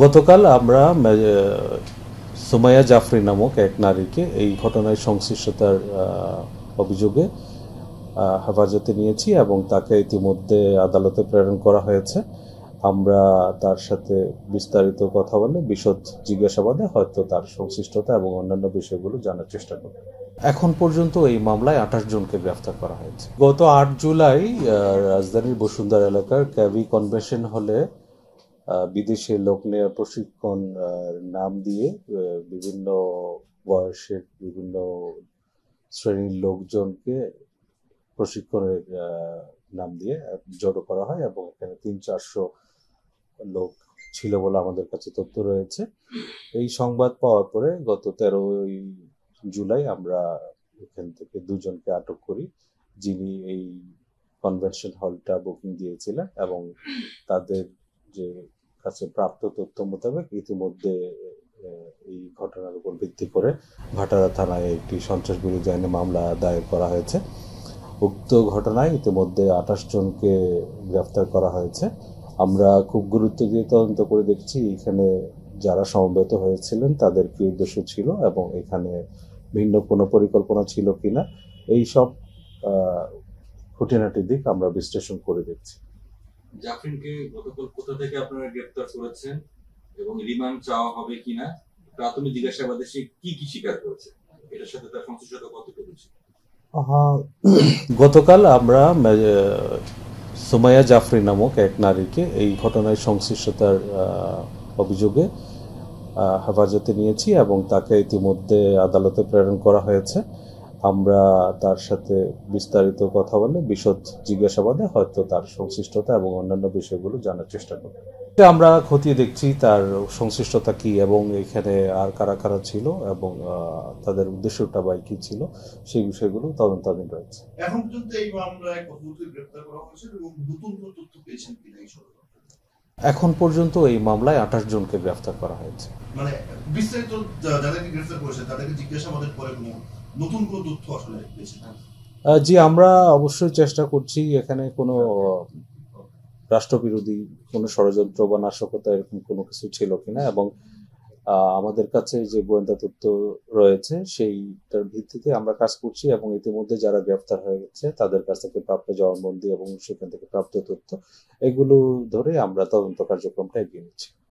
গতকাল আমরা সুমাইয়া জাফরি নামক এক নারীকে এই ঘটনায় সংশ্লিষ্টতার অভিযোগে হেফাজতে নিয়েছি এবং তাকে ইতিমধ্যে আদালতে প্রেরণ করা হয়েছে। আমরা তার সাথে বিস্তারিত কথা বলে বিশদ জিজ্ঞাসাবাদে হয়তো তার সংশ্লিষ্টতা এবং অন্যান্য বিষয়গুলো জানার চেষ্টা করব। এখন পর্যন্ত এই মামলায় ২৮ জনকে গ্রেফতার করা হয়েছে। গত ৮ জুলাই রাজধানীর বসুন্ধরা এলাকার ক্যাভি কনভেনশন হলে বিদেশে লোক নেওয়া প্রশিক্ষণ নাম দিয়ে বিভিন্ন বয়সের বিভিন্ন শ্রেণীর লোকজনকে প্রশিক্ষণের নাম দিয়ে জড়ো করা হয় এবং এখানে ৩০০-৪০০ লোক ছিল বলে আমাদের কাছে তথ্য রয়েছে। এই সংবাদ পাওয়ার পরে গত ১৩ই জুলাই আমরা এখান থেকে দুজনকে আটক করি, যিনি এই কনভেনশন হলটা বুকিং দিয়েছিলেন এবং তাদের যে কাছে প্রাপ্ত তথ্য মোতাবেক ইতিমধ্যে এই ঘটনার উপর ভিত্তি করে ভাটারা থানায় একটি সন্ত্রাস বিরোধী আইনে মামলা দায়ের করা হয়েছে। উক্ত ঘটনায় ইতিমধ্যে ২৮ জনকে গ্রেফতার করা হয়েছে। আমরা খুব গুরুত্ব দিয়ে তদন্ত করে দেখছি এখানে যারা সমবেত হয়েছিলেন তাদের কি উদ্দেশ্য ছিল এবং এখানে ভিন্ন কোনো পরিকল্পনা ছিল কিনা, এই সব খুঁটিনাটি দিক আমরা বিশ্লেষণ করে দেখছি। জাফরিনকে গতকাল কোথা থেকে আপনারা গ্রেফতার করেছেন এবং রিমান্ড চাওয়া হবে কিনা, প্রাথমিক জিজ্ঞাসাবাদে সে কি কি স্বীকার করেছে, এটার সাথে তার সংশ্লিষ্টতা কতটুকু ছিল? গতকাল আমরা সুমাইয়া জাফরি নামক এক নারীকে এই ঘটনায় সংশ্লিষ্টতার অভিযোগে হেফাজতে নিয়েছি এবং তাকে ইতিমধ্যে আদালতে প্রেরণ করা হয়েছে। আমরা তার সাথে বিস্তারিত কথা বলে বিশদ জিজ্ঞাসাবাদে হয়তো তার সংশ্লিষ্টতা এবং অন্যান্য বিষয়গুলো জানার চেষ্টা করব। আমরা খতিয়ে দেখছি তার সংশ্লিষ্টতা কি এবং এখানে আর কারা কারা ছিল এবং তাদের উদ্দেশ্যটা বা কি ছিল, সেই বিষয়গুলো তদন্তাধীন রয়েছে। এখন পর্যন্ত এই মামলায় কতজনকে গ্রেফতার করা হয়েছে এবং নতুন কোনো তথ্য পেয়েছেন কিনা এই ষড়যন্ত্র? এখন পর্যন্ত এই মামলায় ২৮ জনকে গ্রেফতার করা হয়েছে। মানে বিস্তারিত যাদেরকে গ্রেফতার করেছে তাদেরকে জিজ্ঞাসাবাদের পরে কোনো নতুন কোনো তথ্য আসলে পেয়েছেন? জি, আমরা অবশ্যই চেষ্টা করছি এখানে কোনো রাষ্ট্রবিরোধী কোনো ষড়যন্ত্র বা নাশকতা এরকম কোনো কিছু ছিল কিনা এবং আমাদের কাছে যে গোয়েন্দা তথ্য রয়েছে সেইটার ভিত্তিতে আমরা কাজ করছি এবং ইতিমধ্যে যারা গ্রেফতার হয়ে গেছে তাদের কাছ থেকে প্রাপ্ত জবানবন্দি এবং সেখান থেকে প্রাপ্ত তথ্য, এগুলো ধরে আমরা তদন্ত কার্যক্রমটা এগিয়ে নিচ্ছি।